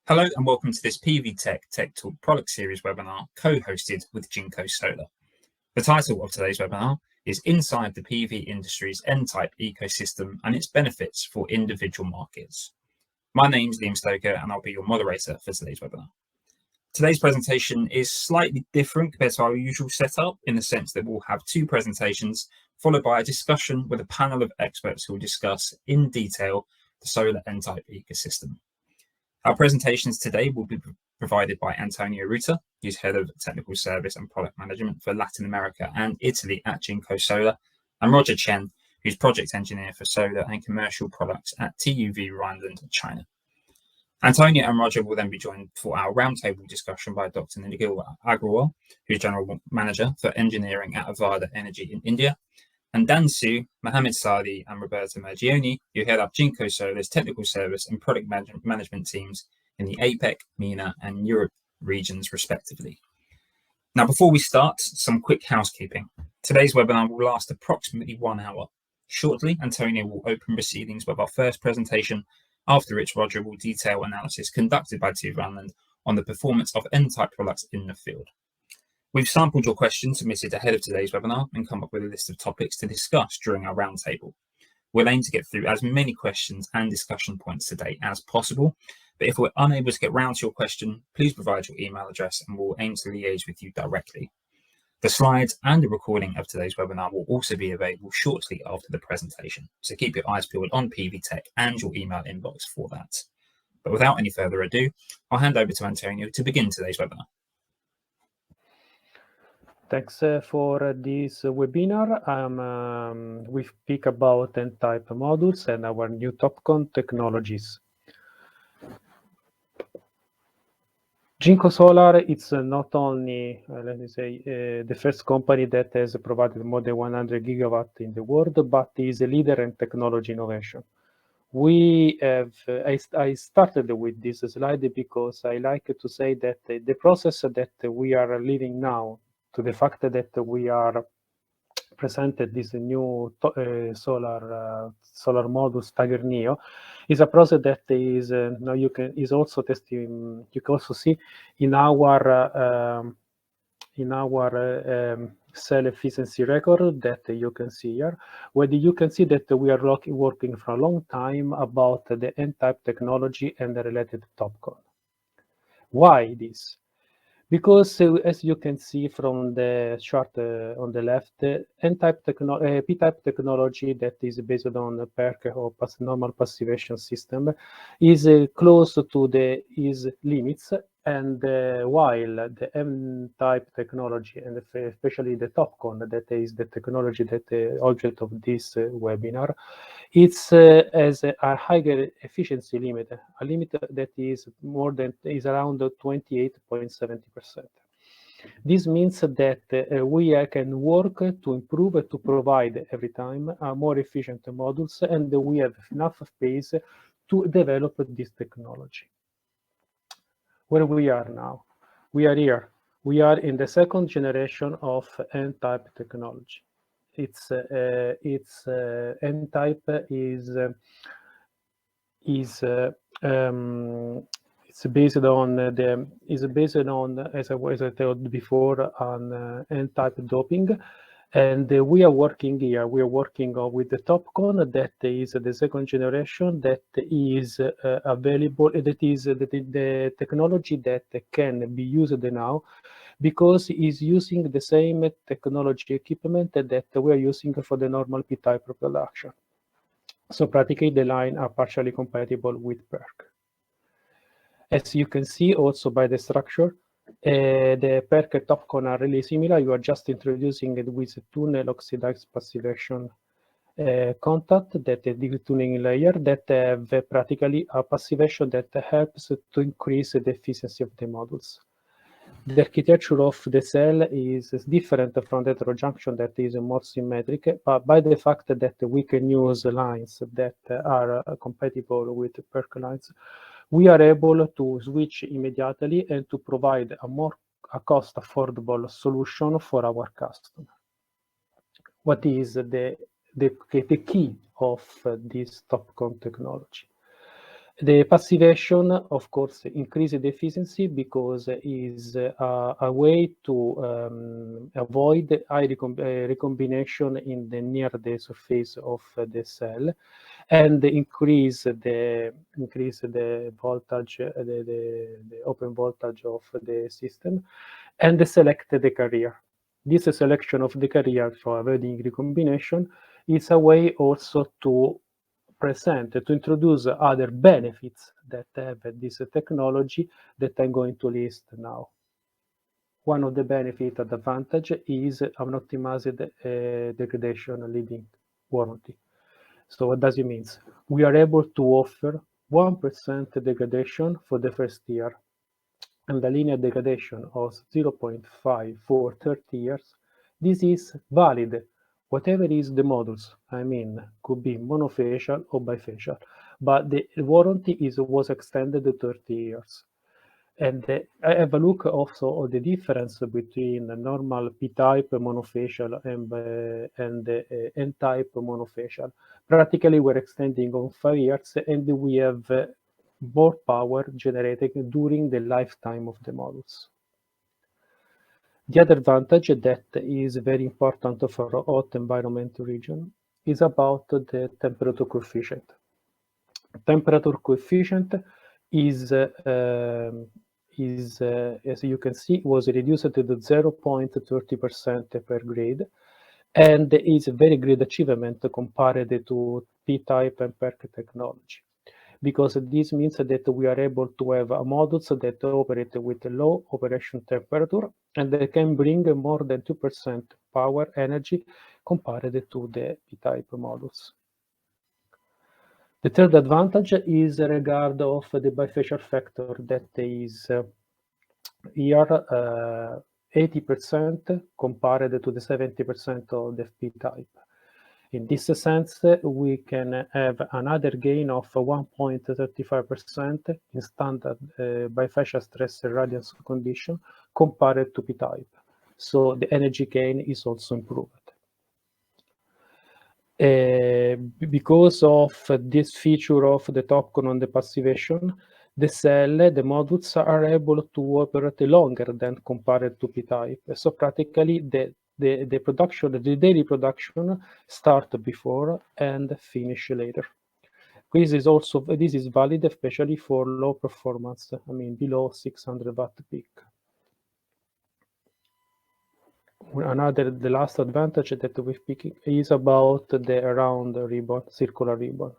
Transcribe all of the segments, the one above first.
Hello and welcome to this PV Tech Talk product series webinar co-hosted with JinkoSolar. The title of today's webinar is Inside the PV Industry's N-Type Ecosystem and its Benefits for Individual Markets. My name's Liam Stoker and I'll be your moderator for today's webinar. Today's presentation is slightly different compared to our usual setup in the sense that we'll have two presentations followed by a discussion with a panel of experts who will discuss in detail the solar N-Type ecosystem. Our presentations today will be provided by Antonio Ruta, who's Head of Technical Service and Product Management for Latin America and Italy at JinkoSolar, and Roger Chen, who's Project Engineer for Solar and Commercial Products at TÜV Rheinland, China. Antonio and Roger will then be joined for our roundtable discussion by Dr. Nigel Agrawal, who's General Manager for Engineering at Avada Energy in India, and Dan Su, Mohammed Sadi, and Roberto Maggioni, who head up JinkoSolar's technical service and product management teams in the APEC, MENA, and Europe regions, respectively. Now, before we start, some quick housekeeping. Today's webinar will last approximately 1 hour. Shortly, Antonio will open proceedings with our first presentation, after which Roger will detail analysis conducted by TÜV Rheinland on the performance of N-type products in the field. We've sampled your questions submitted ahead of today's webinar and come up with a list of topics to discuss during our roundtable. We'll aim to get through as many questions and discussion points today as possible, but if we're unable to get round to your question, please provide your email address and we'll aim to liaise with you directly. The slides and a recording of today's webinar will also be available shortly after the presentation, so keep your eyes peeled on PV Tech and your email inbox for that. But without any further ado, I'll hand over to Antonio to begin today's webinar. Thanks for this webinar. We speak about N-type modules and our new TOPCon technologies. JinkoSolar is not only, let me say, the first company that has provided more than 100 gigawatt in the world, but is a leader in technology innovation. I started with this slide because I like to say that the process that we are living now, to the fact that we are presented this new solar module Tiger Neo, is a process that is now you can also see in our cell efficiency record that you can see here, where you can see that we are working for a long time about the N-type technology and the related TOPCon. Why this? Because as you can see from the chart on the left, P-type technology that is based on PERC or normal passivation system is close to its limits, and while the N-type technology and especially the TOPCon, that is the technology that the object of this webinar, it's as a higher efficiency limit, a limit that is around 28.70%. This means that we can work to improve, to provide every time more efficient modules, and we have enough space to develop this technology. Where we are now, we are here. We are in the second generation of N-type technology. It's N-type is based on as I told before on N-type doping, and we are working here. We are working with the TOPCon, that is the second generation, that is available. That is the technology that can be used now, because it's using the same technology equipment that we are using for the normal P-type production. So practically the line are partially compatible with PERC. As you can see also by the structure, the PERC and TOPCon are really similar. You are just introducing it with a tunnel oxidized passivation contact, that is the tuning layer, that have practically a passivation that helps to increase the efficiency of the modules. The architecture of the cell is different from the heterojunction that is more symmetric, but by the fact that we can use lines that are compatible with PERC lines, we are able to switch immediately and to provide a cost affordable solution for our customer. What is the key of this TOPCon technology? The passivation, of course, increases the efficiency because it is a way to avoid high recombination in the near the surface of the cell, and increase the voltage, the open voltage of the system, and select the carrier. This selection of the carrier for avoiding recombination is a way also to introduce other benefits that have this technology that I'm going to list now. One of the benefit advantage is an optimized degradation leading warranty. So what does it mean? We are able to offer 1% degradation for the first year and a linear degradation of 0.5 for 30 years. This is valid whatever is the modules. I mean, could be monofacial or bifacial, but the warranty was extended to 30 years. And I have a look also at the difference between the normal P-type monofacial and N-type monofacial. Practically, we're extending on 5 years, and we have more power generated during the lifetime of the models. The other advantage that is very important for a hot environment region is about the temperature coefficient. Temperature coefficient is as you can see, was reduced to the 0.30% per grade, and is a very great achievement compared to P-type and PERC technology, because this means that we are able to have models that operate with a low operation temperature and they can bring more than 2% power energy compared to the P-type models. The third advantage is regard of the bifacial factor that is here 80% compared to the 70% of the P-type. In this sense, we can have another gain of 1.35% in standard bifacial stress radiance condition compared to P-type. So the energy gain is also improved. Because of this feature of the TOPCon on the passivation, the cell, the modules are able to operate longer than compared to P-type. So practically the production, the daily production start before and finish later. This is valid especially for low performance, I mean below 600 watt peak. The last advantage that we're speaking is about the round ribbon, circular ribbon.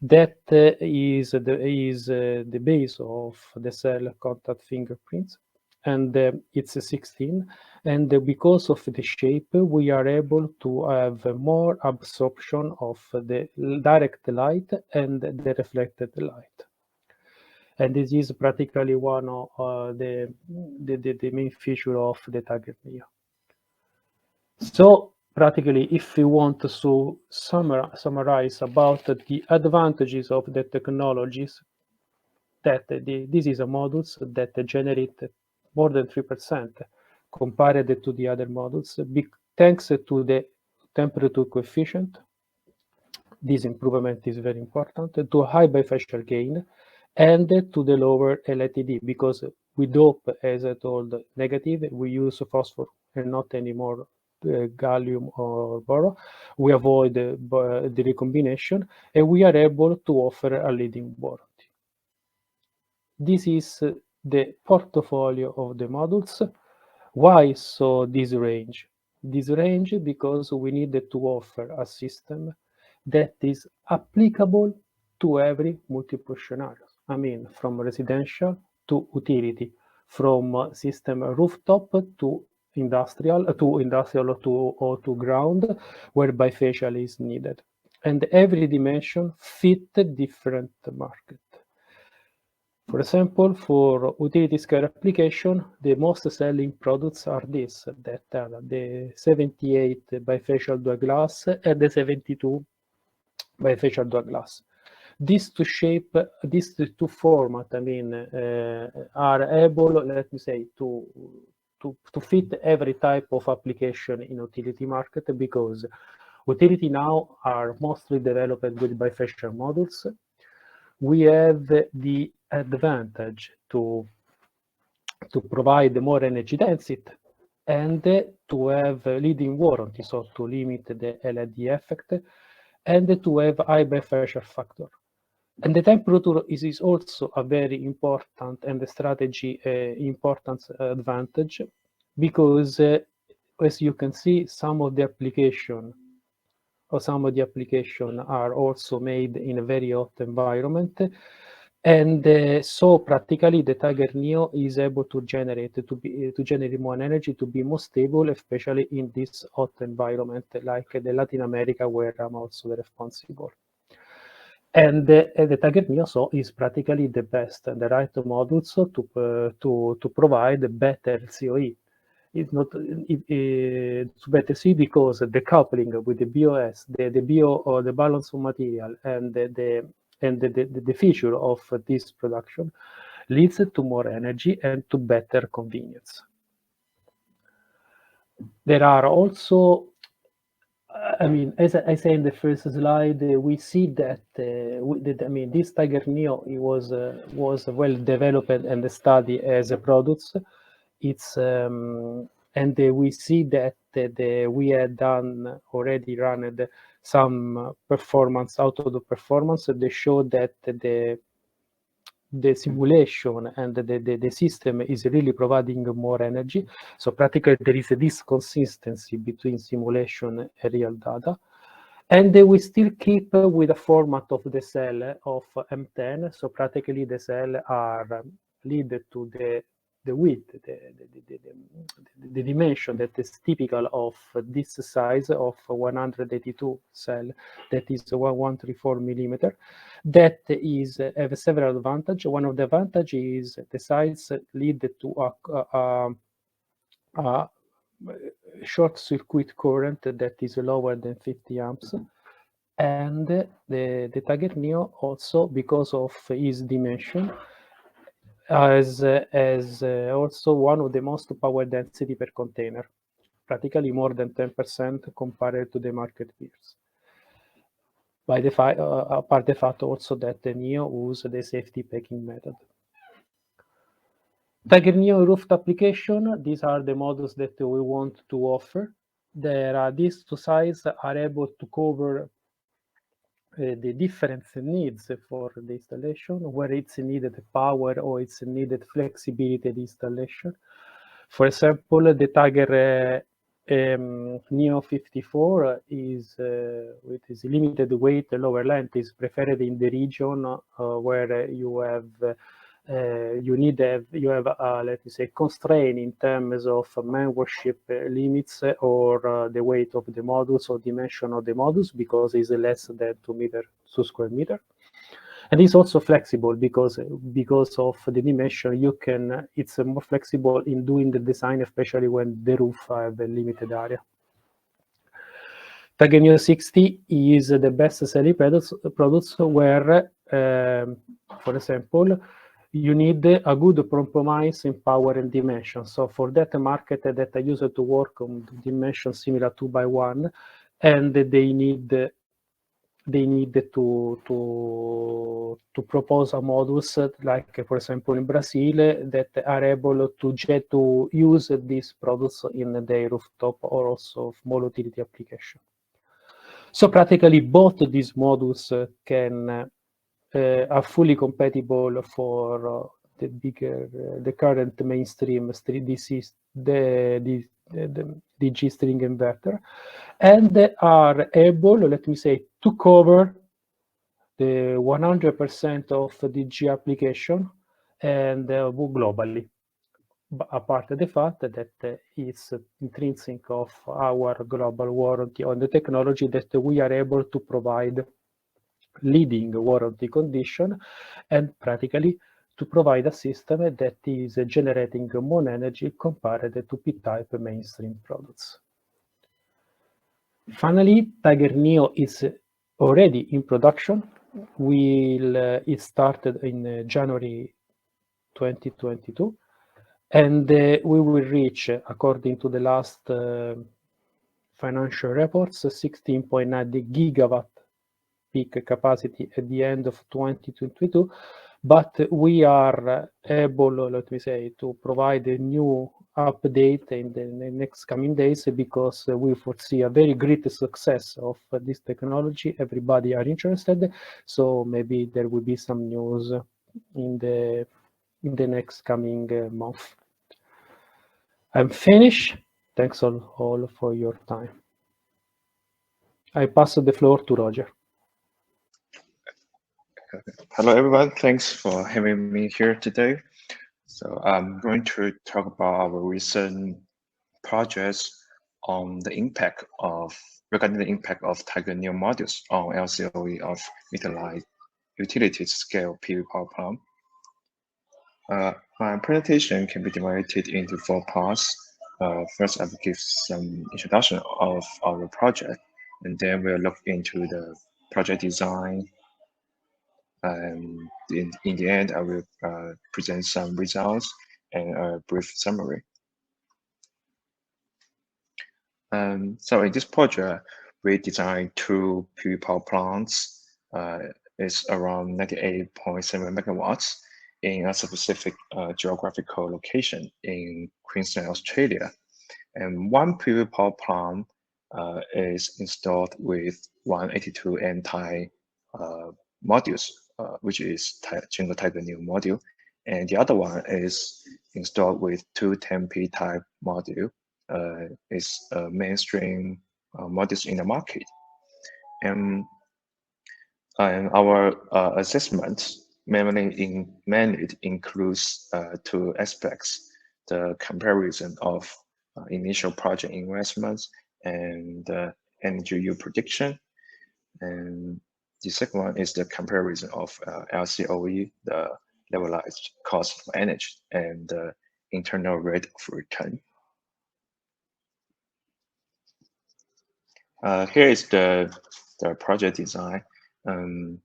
That is the base of the cell contact fingerprints, and it's 16. And because of the shape, we are able to have more absorption of the direct light and the reflected light. And this is practically one of the main feature of the target layer. So practically, if we want to summarize about the advantages of the technologies, that this is a models that generate more than 3% compared to the other models, thanks to the temperature coefficient. This improvement is very important, to high bifacial gain, and to the lower LATD, because we dope, as I told, negative, we use phosphor and not anymore gallium or boron. We avoid the recombination, and we are able to offer a leading warranty. This is the portfolio of the modules. Why so this range? This range because we needed to offer a system that is applicable to every multiple scenario. I mean, from residential to utility, from system rooftop to industrial or to ground, where bifacial is needed. And every dimension fit different market. For example, for utility scale application, the most selling products are these, that are the 78 bifacial dual glass and the 72 bifacial dual glass. These two format, I mean, are able, let me say, to fit every type of application in utility market, because utility now are mostly developed with bifacial modules. we have the advantage to provide more energy density and to have leading warranty, so to limit the LED effect, and to have high Byfacial factor. And the temperature is also a very important and a strategy important advantage, because as you can see, some of the application are also made in a very hot environment. And so practically the Tiger Neo is able to generate more energy, to be more stable, especially in this hot environment like the Latin America, where I'm also responsible. And the Tiger Neo so is practically the best and the right module so to provide better LCOE. It's not better see, because the coupling with the BOS, the balance of material, and the feature of this production leads to more energy and to better convenience. There are also, I mean, as I say in the first slide, we see that this Tiger Neo was well developed and studied as a product. It's and we see that we had already run some performance out of the performance. They show that the simulation and the system is really providing more energy. So practically there is this consistency between simulation and real data. And we still keep with the format of the cell of M10. So practically the cell are lead to the width, the dimension that is typical of this size of 182 cell, that is 1134 millimeter. That is have several advantages. One of the advantages is the size lead to a short circuit current that is lower than 50 amps. And the Tiger Neo also, because of its dimension, as also one of the most power density per container, practically more than 10% compared to the market peers. By the apart the fact also that the Neo uses the safety packing method. Tiger Neo roof application, these are the models that we want to offer. These two sizes are able to cover the different needs for the installation, where it's needed power or it's needed flexibility the installation. For example, the Tiger Neo 54 is with its limited weight, lower length, is preferred in the region where you have let me say constraint in terms of membership limits or the weight of the modules or dimension of the modules, because it's less than 2 meters per square meter. And it's also flexible because of the dimension. It's more flexible in doing the design, especially when the roof have a limited area. Tiger Neo 60 is the best selling products where, for example, you need a good compromise in power and dimension. So for that market that I used to work on dimension similar 2x1, and they need to propose a models like, for example, in Brazil, that are able to use these products in their rooftop or also small utility application. So practically both these modules are fully compatible for the current mainstream DC, the DG string inverter, and are able, let me say, to cover the 100% of DG application and globally. Apart from the fact that it's intrinsic of our global warranty on the technology, that we are able to provide leading warranty condition and practically to provide a system that is generating more energy compared to P-type mainstream products. Finally, Tiger Neo is already in production. It started in January 2022, and we will reach, according to the last financial reports, 16.9 gigawatt peak capacity at the end of 2022, but we are able, let me say, to provide a new update in the next coming days because we foresee a very great success of this technology. Everybody are interested, so maybe there will be some news in the next coming month. I'm finished. Thanks all for your time. I pass the floor to Roger. Hello, everyone. Thanks for having me here today. So I'm going to talk about our recent projects on the impact of regarding the impact of Tiger Neo modules on LCOE of utility scale PV power plant. My presentation can be divided into 4 parts. First, I will give some introduction of our project, and then we'll look into the project design. And in the end, I will present some results and a brief summary. So in this project, we designed 2 PV power plants. It's around 98.7 megawatts in a specific geographical location in Queensland, Australia. And 1 PV power plant is installed with 182 N-type modules, which is Jinko Tiger Neo module. And the other one is installed with 2 10P type module. It's a mainstream modules in the market. And our assessment mainly includes 2 aspects: the comparison of initial project investments and energy use prediction. And the second one is the comparison of LCOE, the levelized cost of energy, and the internal rate of return. Here is the project design, and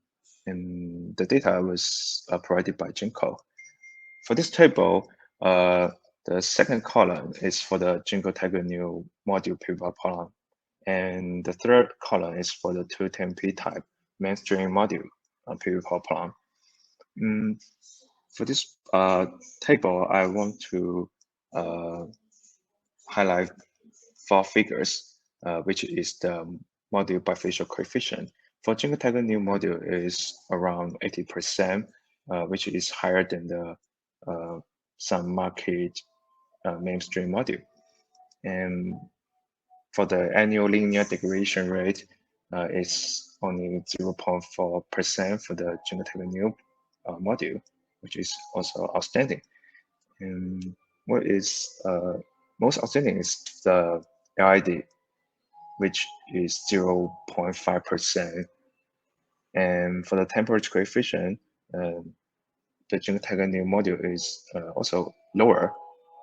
the data was provided by Jinko. For this table, the second column is for the Jinko Tiger Neo module PV power plant, and the third column is for the 210P type mainstream module PV power plant. For this table, I want to highlight 4 figures. Which is the module bifacial coefficient. For Jinko Tiger Neo module is around 80%, which is higher than the some market mainstream module. And for the annual linear degradation rate is only 0.4% for the Jinko Tiger Neo module, which is also outstanding. And what is most outstanding is the LID, which is 0.5%. And for the temperature coefficient, the Jinko Tiger Neo module is also lower,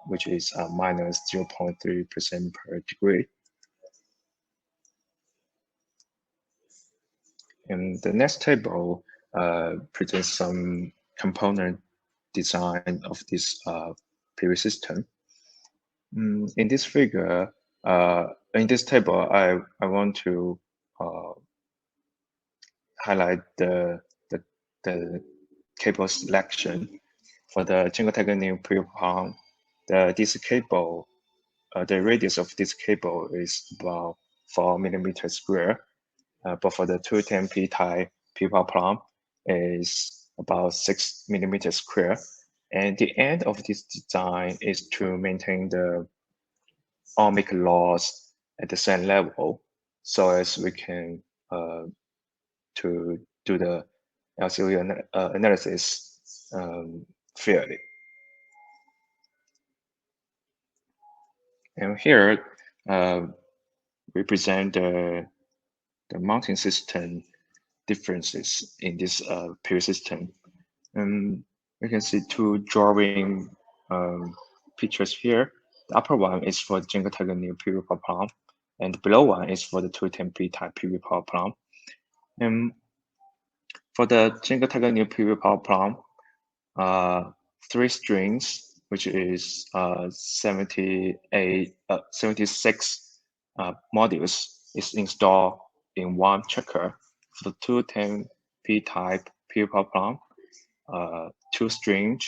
which is minus 0.3% per degree. And the next table presents some component design of this PV system. In this figure, in this table, I want to highlight the cable selection for the Jinko Tiger Neo PV plant. This cable, the radius of this cable is about 4 millimeters square, but for the 210P type PV power plant is about 6 millimeters square. And the end of this design is to maintain the ohmic loss at the same level, so as we can to do the LCOE analysis fairly. And here we present the mounting system differences in this PV system. And you can see 2 drawing pictures here. The upper one is for Jinko Tiger Neo PV power plant, and the below one is for the 210P type PV power plant. And for the Jinko Tiger Neo PV power plant, 3 strings, which is 76 modules, is installed in 1 tracker. for the 210P type PV power plant, 2 string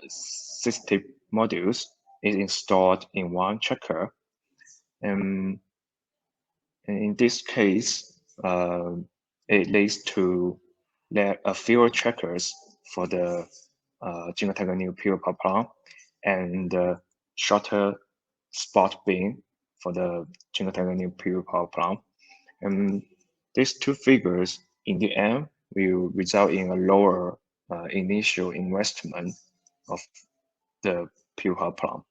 60 modules is installed in one tracker. And in this case, it leads to fewer trackers for the JinkoSolar new PV power plant and shorter spot beam for the JinkoSolar new PV power plant. And these two figures in the end will result in a lower initial investment of the PV power plant.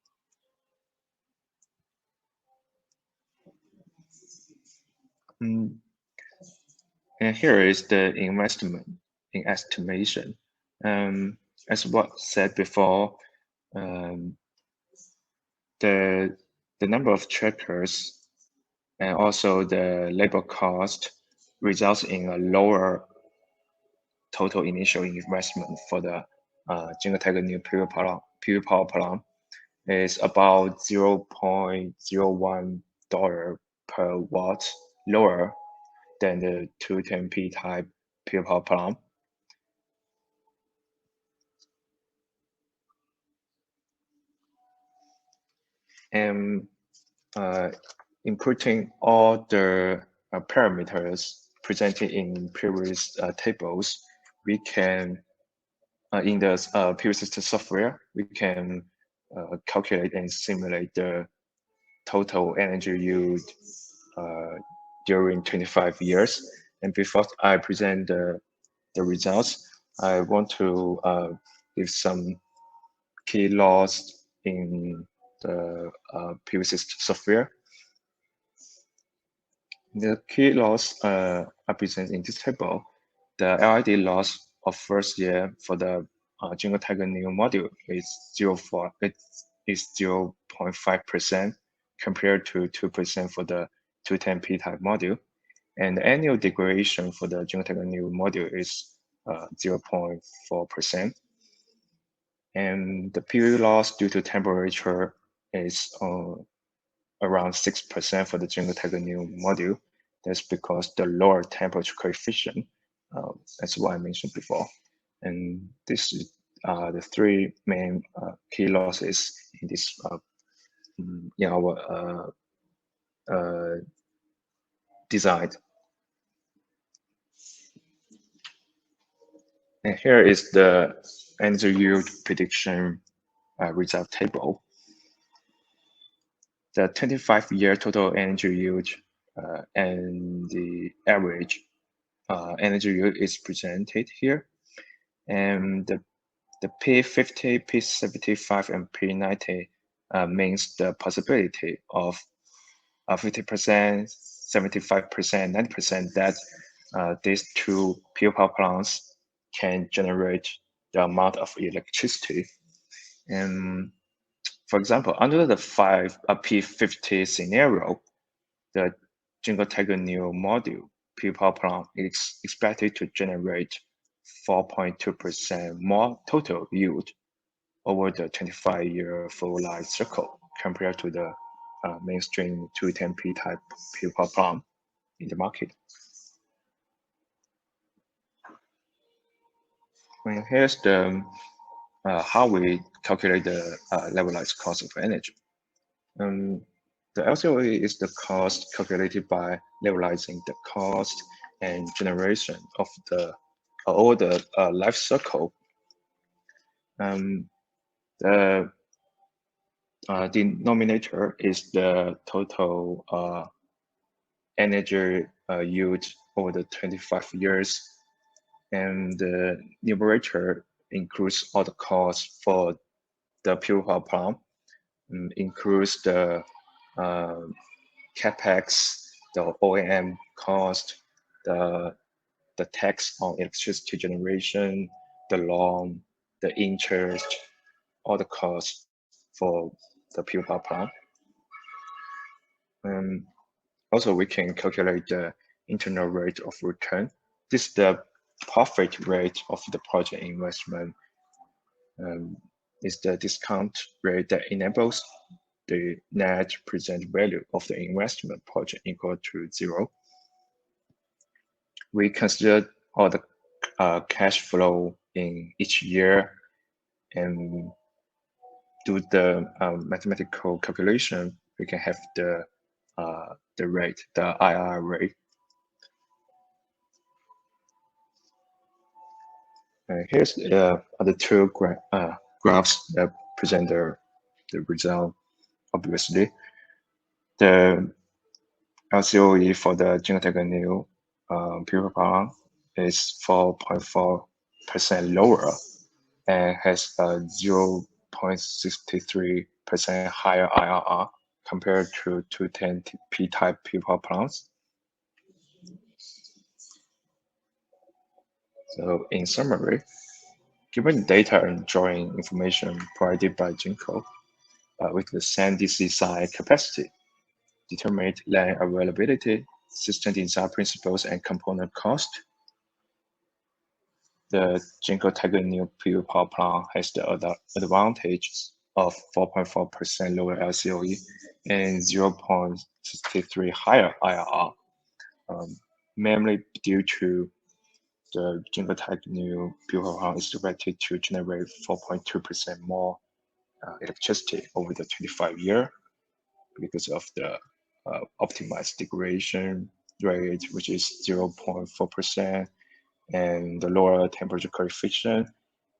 And here is the investment in estimation. As what said before, the number of trackers and also the labor cost results in a lower total initial investment for the JinkoSolar new PV power plant is about $0.01 per watt lower than the 210P type PV power plant. And inputting all the parameters presented in previous tables, we can, in the PV system software, we can calculate and simulate the total energy yield during 25 years. And before I present the results, I want to give some key laws in the PV system software. The key loss are presented in this table. The LID loss of first year for the JinkoSolar new module is 0.5% compared to 2% for the 210P type module. And the annual degradation for the JinkoSolar new module is 0.4%. And the PV loss due to temperature is around 6% for the JinkoSolar new module. That's because the lower temperature coefficient, that's what I mentioned before. And this is the three main key losses in this in our design. And here is the energy yield prediction result table. The 25-year total energy yield and the average energy yield is presented here. And the P50, P75, and P90 means the possibility of 50%, 75%, 90% that these two PV power plants can generate the amount of electricity. And for example, under the P50 scenario, the JinkoSolar new module PV power plant is expected to generate 4.2% more total yield over the 25-year full life cycle compared to the mainstream 210P type PV power plant in the market. And here's the how we calculate the levelized cost of energy. The LCOE is the cost calculated by levelizing the cost and generation of the over the life cycle. The denominator is the total energy yield over the 25 years, and the numerator includes all the costs for the PV power plant, includes the capex, the O&M cost, the tax on electricity generation, the loan, the interest, all the costs for the PV power plant. Also, we can calculate the internal rate of return. This is the profit rate of the project investment. Is the discount rate that enables the net present value of the investment project equal to 0. we consider all the cash flow in each year and do the mathematical calculation, we can have the rate, the IRR rate. Here's the two graphs that present the result. Obviously, the LCOE for the JinkoSolar new PV plant is 4.4% lower and has a 0.63% higher IRR compared to 210 P-type PV plants. So in summary, given the data and drawing information provided by Jinko, with the same DC side capacity, determine land availability, system design principles, and component cost, the JinkoSolar new PV power plant has the advantage of 4.4% lower LCOE and 0.63 higher IRR, mainly due to the JinkoSolar new PV power plant is expected to generate 4.2% more electricity over the 25 year because of the optimized degradation rate, which is 0.4%, and the lower temperature coefficient,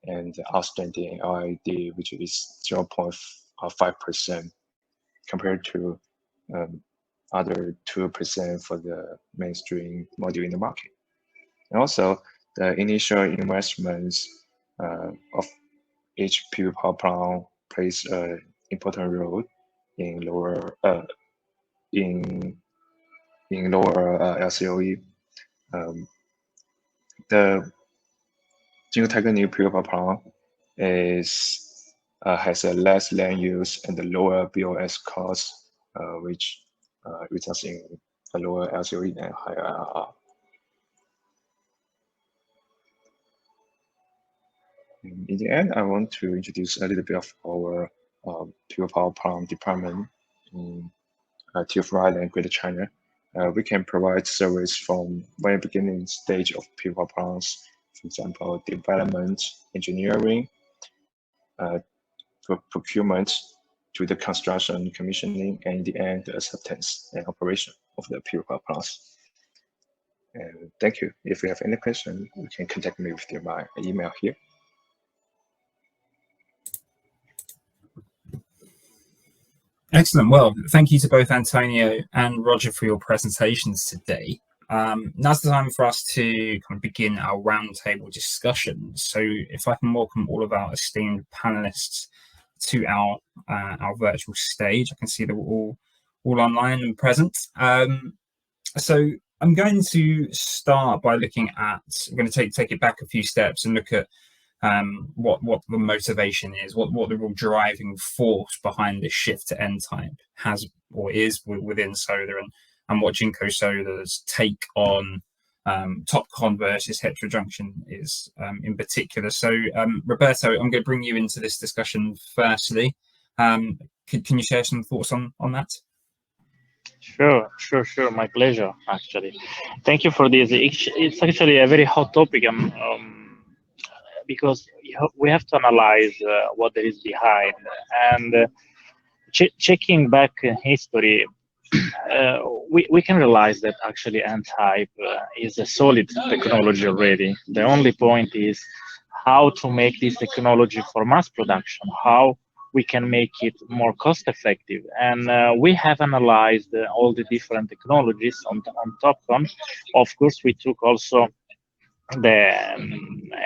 and the outstanding LID, which is 0.5% compared to other 2% for the mainstream module in the market. And also, the initial investments of each PV power plant plays an important role in lower LCOE. The JinkoSolar new PV power plant has a less land use and the lower BOS cost, which results in a lower LCOE and higher IRR. In the end, I want to introduce a little bit of our PV power plant department in TÜV Rheinland, Greater China. We can provide service from very beginning stage of PV power plants, for example, development, engineering, procurement, to the construction, commissioning, and in the end, the acceptance and operation of the PV power plants. And thank you. If you have any question, you can contact me with my email here. Excellent. Well, thank you to both Antonio and Roger for your presentations today. Now's the time for us to kind of begin our roundtable discussion. So if I can welcome all of our esteemed panelists to our virtual stage. I can see that we're all online and present. So I'm going to start by looking at, I'm going to take it back a few steps and look at what the motivation is, what the real driving force behind this shift to N-type has or is within solar, and what JinkoSolar's take on TOPCon versus heterojunction is in particular. So Roberto, I'm going to bring you into this discussion firstly. Can you share some thoughts on that? Sure. My pleasure, actually. Thank you for this. It's actually a very hot topic. Because we have to analyze what there is behind, and checking back in history, we can realize that actually N-type is a solid technology already. The only point is how to make this technology for mass production, how we can make it more cost effective. And we have analyzed all the different technologies on TOPCon. Of course, we took also the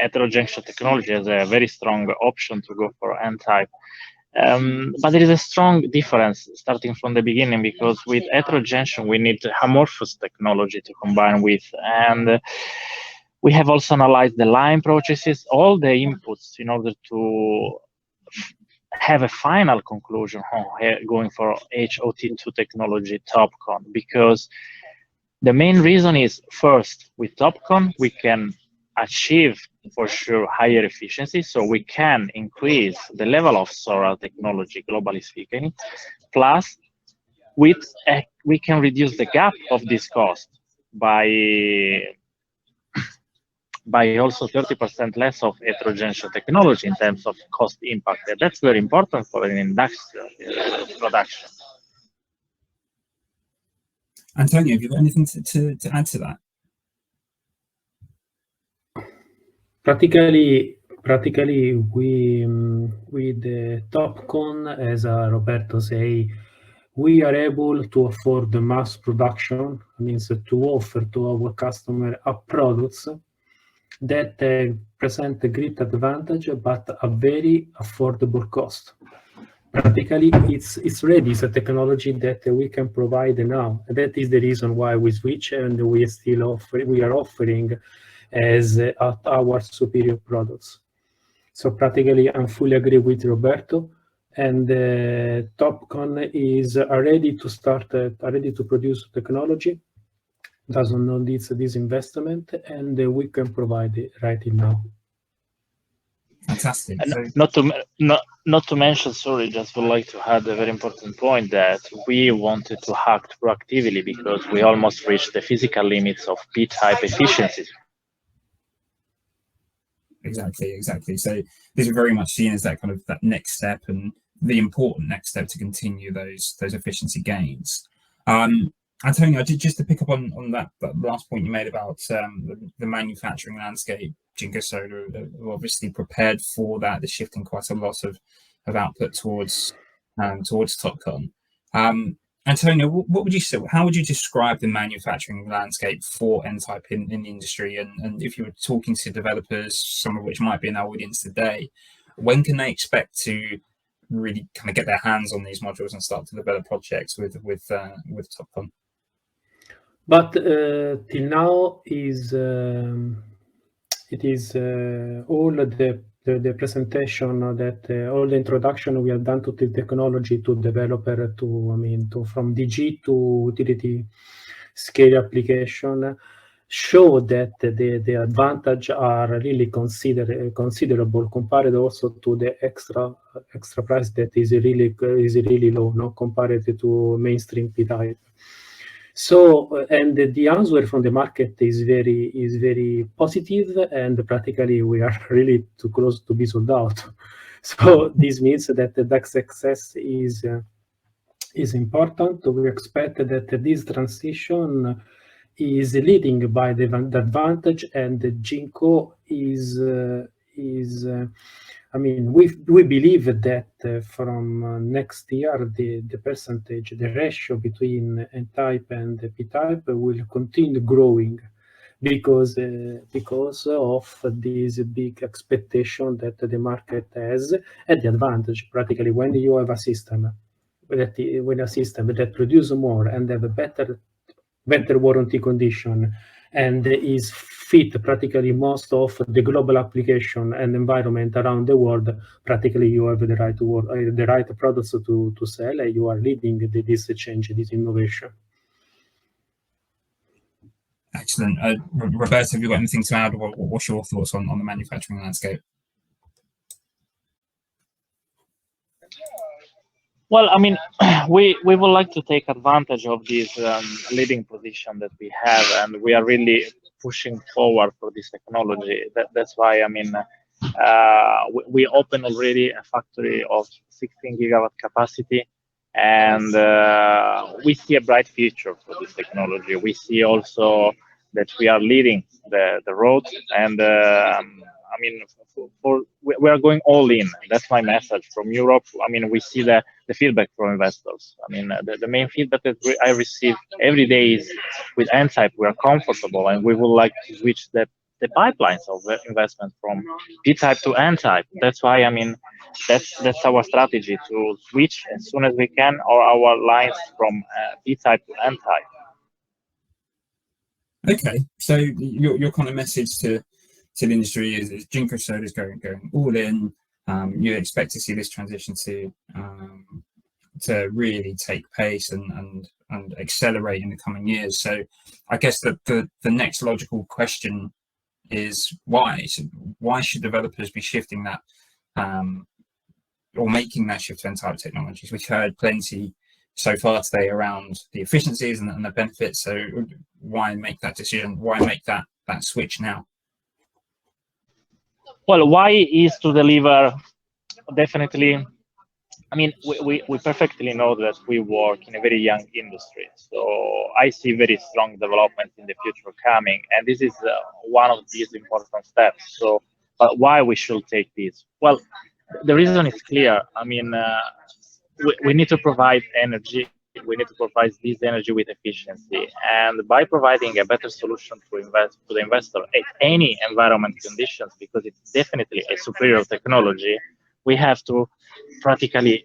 heterojunction technology as a very strong option to go for N-type. But there is a strong difference starting from the beginning, because with heterojunction we need amorphous technology to combine with, and we have also analyzed the line processes, all the inputs in order to have a final conclusion on going for HOT2 technology TOPCon, because the main reason is, first, with TOPCon, we can achieve for sure higher efficiency, so we can increase the level of solar technology, globally speaking. Plus, we can reduce the gap of this cost by by also 30% less of heterogeneous technology in terms of cost impact. And that's very important for an industrial production. Antonio, have you got anything to add to that? Practically, we with the TOPCon, as Roberto say, we are able to afford the mass production, means to offer to our customer products that present a great advantage, but a very affordable cost. Practically, it's ready. It's a technology that we can provide now. That is the reason why we switch, and we are offering as our superior products. So practically, I fully agree with Roberto, and TOPCon is ready to start, ready to produce technology. Doesn't need this investment, and we can provide it right now. Fantastic. And not to mention, sorry, just would like to add a very important point that we wanted to act proactively because we almost reached the physical limits of P-type efficiency. Exactly. So this is very much seen as that kind of that next step, and the important next step to continue those efficiency gains. Antonio, just to pick up on that last point you made about the manufacturing landscape, JinkoSolar are obviously prepared for that. They're shifting quite a lot of output towards TOPCon. Antonio, what would you say? How would you describe the manufacturing landscape for N-type in the industry? And if you were talking to developers, some of which might be in our audience today, when can they expect to really kind of get their hands on these modules and start to develop projects with TOPCon? But till now it is all the presentation that all the introduction we have done to the technology to developer to from DG to utility scale application show that the advantage are really considerable compared also to the extra price that is really low, no, compared to mainstream P-type. So, and the answer from the market is very positive, and practically we are really too close to be sold out. So this means that the success is important. We expect that this transition is leading by the advantage, and Jinko is I mean, we believe that from next year, the percentage, the ratio between N-type and P-type will continue growing because of this big expectation that the market has, and the advantage practically when you have a system that produces more and have a better warranty condition and is fit practically most of the global application and environment around the world, practically you have the right products to sell, and you are leading this change, this innovation. Excellent. Roberto, have you got anything to add? What's your thoughts on the manufacturing landscape? Well, I mean, we would like to take advantage of this leading position that we have, and we are really pushing forward for this technology. That's why, I mean, we opened already a factory of 16 gigawatt capacity, and we see a bright future for this technology. We see also that we are leading the road, and I mean, we are going all in. That's my message from Europe. I mean, we see the feedback from investors. I mean, the main feedback that I receive every day is with N-type, we are comfortable, and we would like to switch the pipelines of investment from P-type to N-type. That's why, I mean, that's our strategy, to switch as soon as we can our lines from P-type to N-type. Okay, so your kind of message to the industry is JinkoSolar is going all in. You expect to see this transition to really take pace and accelerate in the coming years. So I guess the next logical question is why? So why should developers be shifting that or making that shift to N-type technologies? We've heard plenty so far today around the efficiencies and the benefits. So why make that decision? Why make that switch now? Well, why is to deliver definitely. I mean, we perfectly know that we work in a very young industry. So I see very strong development in the future coming. And this is one of these important steps. So, but why we should take this? Well, the reason is clear. I mean, we need to provide energy. We need to provide this energy with efficiency. And by providing a better solution to the investor at any environment conditions, because it's definitely a superior technology, we have to practically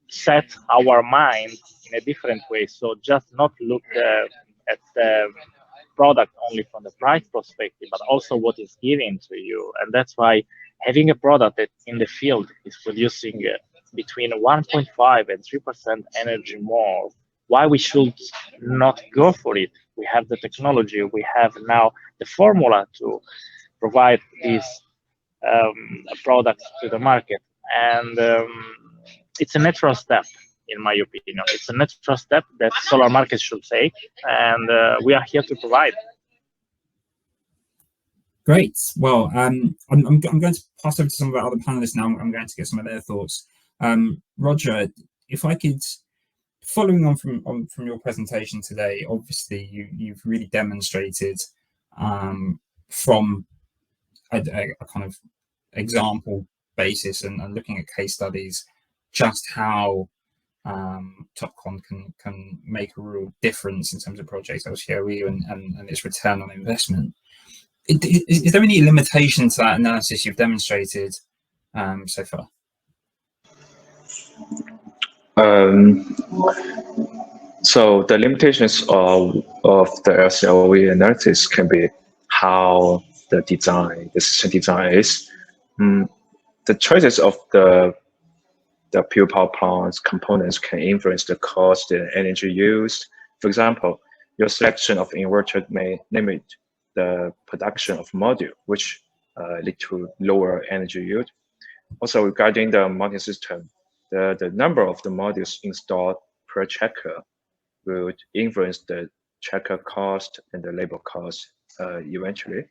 set our mind in a different way. So just not look at the product only from the price perspective, but also what is given to you. And that's why having a product that in the field is producing between 1.5 and 3% energy more, why we should not go for it? We have the technology, we have now the formula to provide these products to the market. And it's a natural step, in my opinion. It's a natural step that solar markets should take, and we are here to provide. Great. Well, I'm going to pass over to some of our other panelists now. I'm going to get some of their thoughts. Roger, if I could, following on from your presentation today, obviously you've really demonstrated from a kind of example basis and looking at case studies just how TOPCon can make a real difference in terms of projects LCOE and its return on investment. Is there any limitation to that analysis you've demonstrated so far? So the limitations of the LCOE analysis can be how the system design is. The choices of the pure power plant's components can influence the cost and energy used. For example, your selection of inverter may limit the production of module, which lead to lower energy yield. Also, regarding the mounting system, the number of the modules installed per tracker would influence the tracker cost and the labor cost eventually.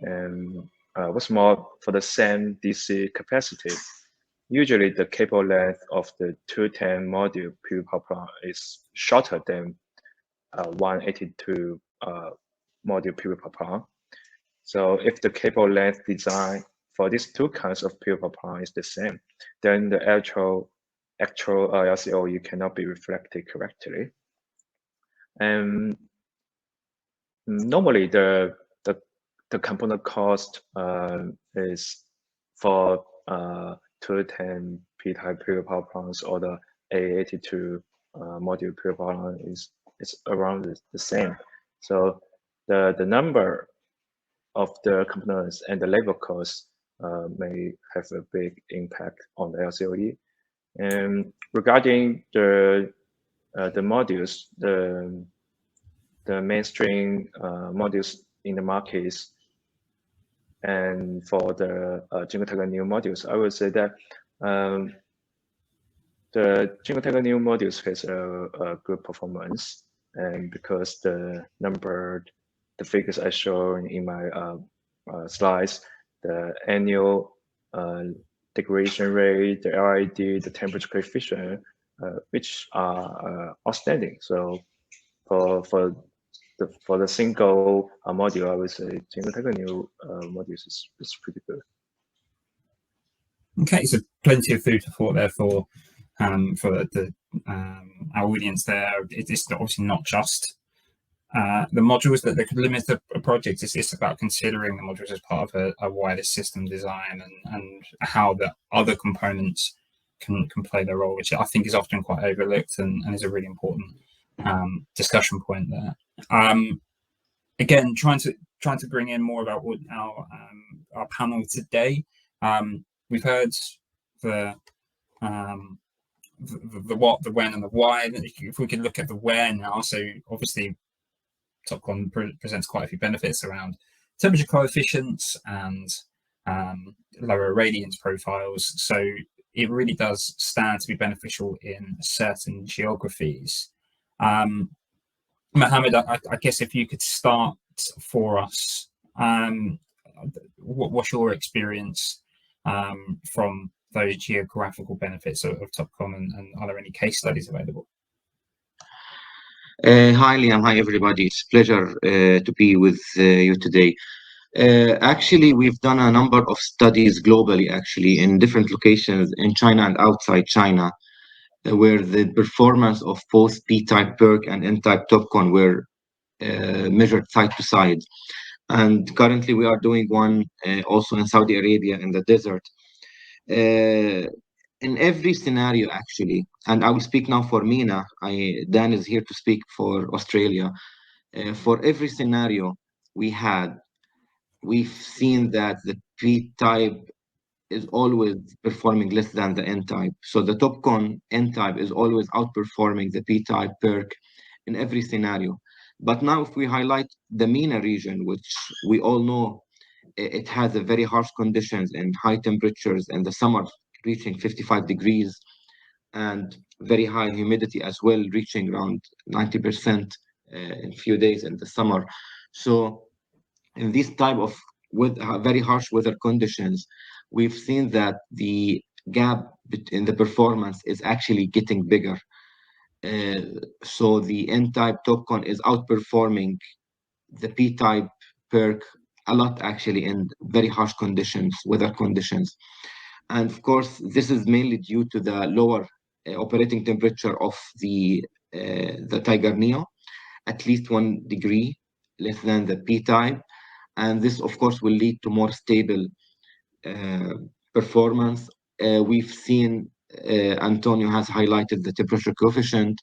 And what's more, for the same DC capacity, usually the cable length of the 210 module PV power plant is shorter than 182 module PV power plant. So if the cable length design for these two kinds of PV power plant is the same, then the actual LCOE cannot be reflected correctly. And normally the component cost is for 210 P-type PV power plants or the A82 module PV power plant is around the same. So the number of the components and the labor costs may have a big impact on the LCOE. And regarding the modules, the mainstream modules in the markets, and for the JinkoSolar new modules, I would say that the JinkoSolar new modules has a good performance, and because the figures I shown in my slides, the annual degradation rate, the RID, the temperature coefficient, which are outstanding. So for the single module, I would say JinkoSolar new modules is pretty good. Okay, so plenty of food for thought there for the our audience there. It's obviously not just the modules that could limit a project. It's about considering the modules as part of a wider system design and how the other components can play their role, which I think is often quite overlooked and is a really important discussion point there. Again, trying to bring in more about what our panel today. We've heard the what, the when, and the why. If we could look at the where now, so obviously TOPCon presents quite a few benefits around temperature coefficients and lower radiance profiles. So it really does stand to be beneficial in certain geographies. Mohammed, I guess if you could start for us, what's your experience from those geographical benefits of TOPCon, and are there any case studies available? Hi, Liam. Hi, everybody. It's a pleasure to be with you today. Actually, we've done a number of studies globally, actually, in different locations in China and outside China, where the performance of both P-type PERC and N-type TOPCon were measured side to side. And currently, we are doing one also in Saudi Arabia in the desert. In every scenario, actually, and I will speak now for MENA. Dan is here to speak for Australia. For every scenario we've seen that the P-type is always performing less than the N-type. So the TOPCon N-type is always outperforming the P-type PERC in every scenario. But now if we highlight the MENA region, which we all know it has a very harsh conditions and high temperatures in the summer, reaching 55 degrees, and very high humidity as well, reaching around 90% in a few days in the summer. So in this type of with very harsh weather conditions, we've seen that the gap in the performance is actually getting bigger. So the N-type TOPCon is outperforming the P-type PERC a lot, actually, in very harsh conditions, weather conditions. And of course, this is mainly due to the lower operating temperature of the Tiger Neo, at least 1 degree less than the P-type. And this, of course, will lead to more stable performance. We've seen, Antonio has highlighted the temperature coefficient.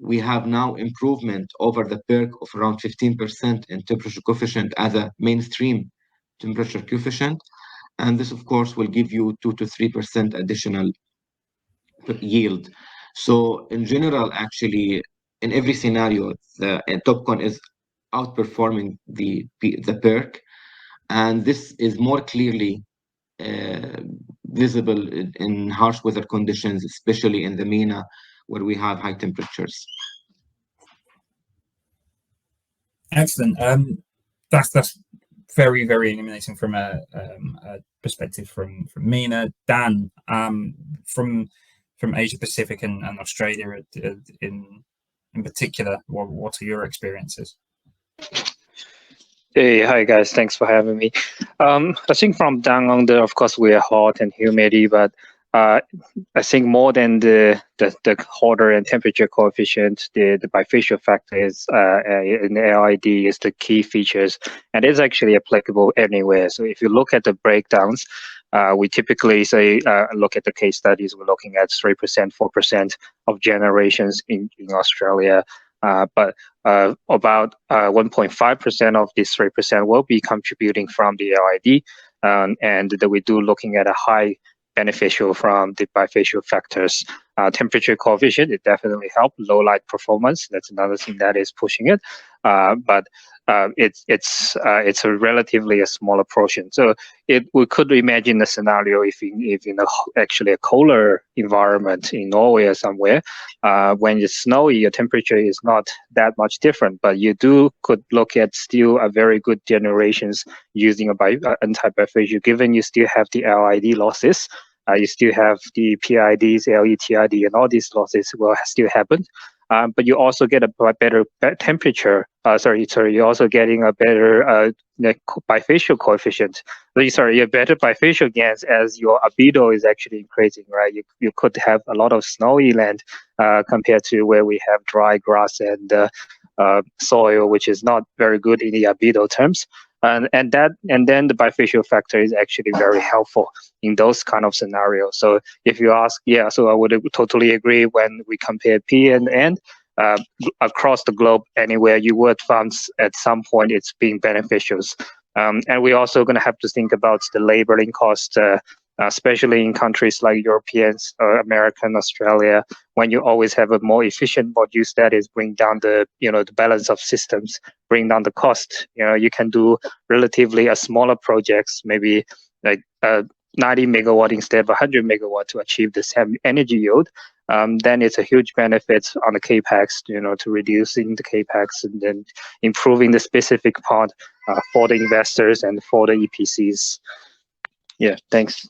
We have now improvement over the PERC of around 15% in temperature coefficient as a mainstream temperature coefficient. And this, of course, will give you 2 to 3% additional yield. So in general, actually, in every scenario, the TOPCon is outperforming the PERC. And this is more clearly visible in harsh weather conditions, especially in the MENA, where we have high temperatures. Excellent. That's very, very illuminating from a perspective from MENA. Dan, from Asia Pacific and Australia in particular, what are your experiences? Hey, hi guys, thanks for having me. I think from down under, of course, we are hot and humidity, but I think more than the hotter and temperature coefficient, the bifacial factor is in the LID is the key features, and it's actually applicable anywhere. So if you look at the breakdowns, we typically say look at the case studies. We're looking at 3%, 4% of generations in Australia. But about 1.5% of this 3% will be contributing from the LID, and that we do looking at a high beneficial from the bifacial factors. Temperature coefficient, it definitely helps. Low light performance, that's another thing that is pushing it. But it's a relatively a smaller portion. So we could imagine a scenario if in actually a colder environment in Norway or somewhere, when it's snowy, your temperature is not that much different, but you could look at still a very good generations using a N-type bifacial, given you still have the LID losses. You still have the PIDs, LETID, and all these losses will still happen. But you also get a better temperature. You're also getting a better bifacial coefficient. A better bifacial gains as your albedo is actually increasing, right? You could have a lot of snowy land compared to where we have dry grass and soil, which is not very good in the albedo terms. And then the bifacial factor is actually very helpful in those kind of scenarios. So if you ask, so I would totally agree when we compare P and N across the globe, anywhere you would find at some point it's being beneficial. And we're also going to have to think about the labeling cost, especially in countries like Europeans, American, Australia, when you always have a more efficient modules that is bring down the balance of systems, bring down the cost. You can do relatively a smaller projects, maybe like 90 megawatt instead of 100 megawatt to achieve the same energy yield, then it's a huge benefit on the capex, to reducing the capex and then improving the specific part for the investors and for the EPCs. Yeah, thanks.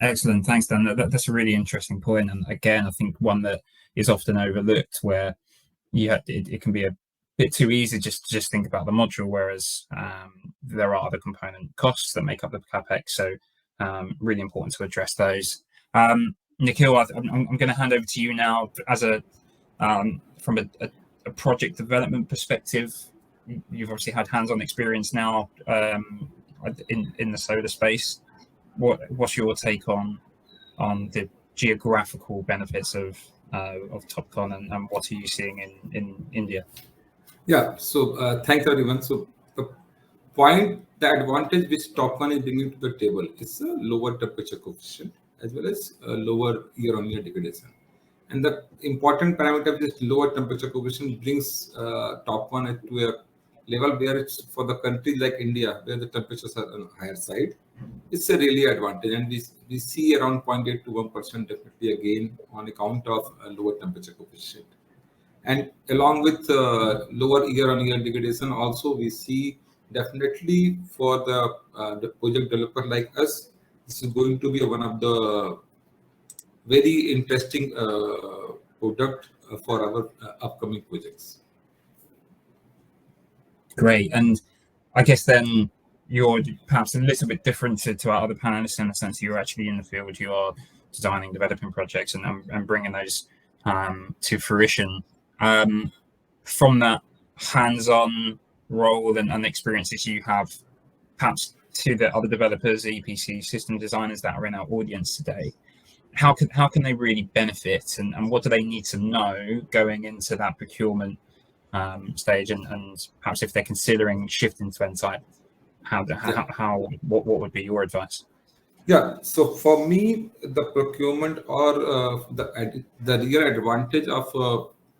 Excellent, thanks, Dan. That's a really interesting point, and again, I think one that is often overlooked, where it can be a bit too easy just to think about the module, whereas there are other component costs that make up the capex. So really important to address those. Nikhil, I'm going to hand over to you now. As from a project development perspective, you've obviously had hands-on experience now in the solar space. What's your take on the geographical benefits of TOPCon, and what are you seeing in India? Yeah, so thanks everyone. So the advantage which TOPCon is bringing to the table is a lower temperature coefficient as well as a lower year-on-year degradation. And the important parameter of this lower temperature coefficient brings TOPCon to a level where it's for the countries like India, where the temperatures are on the higher side. It's a really advantage, and we see around 0.8 to 1% definitely again on account of a lower temperature coefficient. And along with lower year-on-year degradation, also we see definitely for the project developer like us, this is going to be one of the very interesting product for our upcoming projects. Great, and I guess then you're perhaps a little bit different to our other panelists in the sense that you're actually in the field. You are designing, developing projects, and bringing those to fruition. From that hands-on role and experiences you have, perhaps to the other developers, EPC system designers that are in our audience today, how can they really benefit, and what do they need to know going into that procurement stage, and perhaps if they're considering shifting to N-type, what would be your advice? Yeah, so for me, the procurement or the real advantage of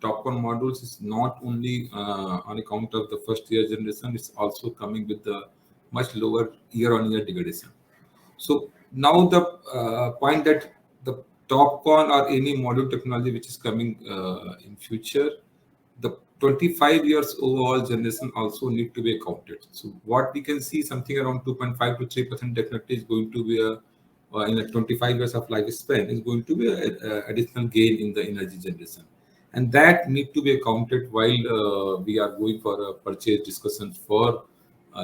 TOPCon modules is not only on account of the first year generation, it's also coming with the much lower year-on-year degradation. So now the point that the TOPCon or any module technology which is coming in future, the 25 years overall generation also need to be accounted. So what we can see, something around 2.5 to 3% definitely is going to be in a 25 years of lifespan is going to be an additional gain in the energy generation. And that need to be accounted while we are going for a purchase discussion for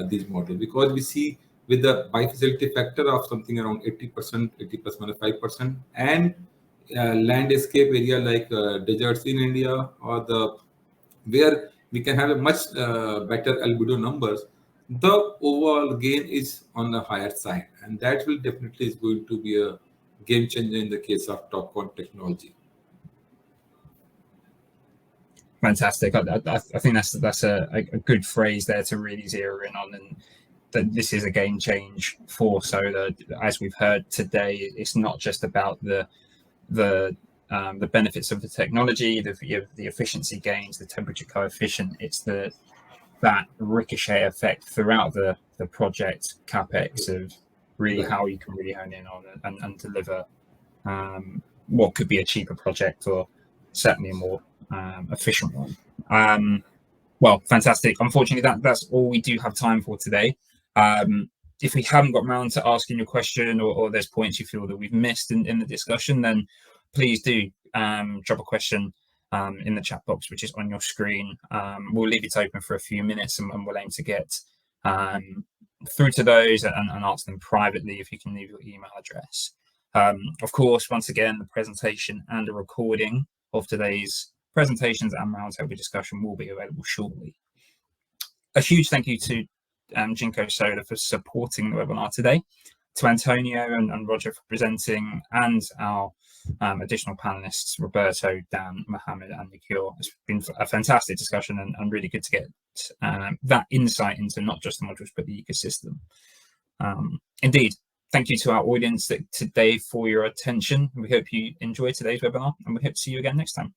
these modules, because we see with the bifaciality factor of something around 80%, 80 plus minus 5%, and landscape area like deserts in India, or where we can have a much better albedo numbers, the overall gain is on the higher side, and that will definitely is going to be a game changer in the case of TOPCon technology. Fantastic. I think that's a good phrase there to really zero in on, and that this is a game change for solar. As we've heard today, it's not just about the benefits of the technology, the efficiency gains, the temperature coefficient. It's that ricochet effect throughout the project capex of really how you can really hone in on and deliver what could be a cheaper project, or certainly a more efficient one. Well, fantastic. Unfortunately, that's all we do have time for today. If we haven't got around to asking your question, or there's points you feel that we've missed in the discussion, then please do drop a question in the chat box, which is on your screen. We'll leave it open for a few minutes, and we'll aim to get through to those and answer them privately if you can leave your email address. Of course, once again, the presentation and a recording of today's presentations and roundtable discussion will be available shortly. A huge thank you to JinkoSolar for supporting the webinar today, to Antonio and Roger for presenting, and our additional panelists, Roberto, Dan, Mohammed, and Nikhil. It's been a fantastic discussion, and really good to get that insight into not just the modules, but the ecosystem. Indeed, thank you to our audience today for your attention. We hope you enjoyed today's webinar, and we hope to see you again next time.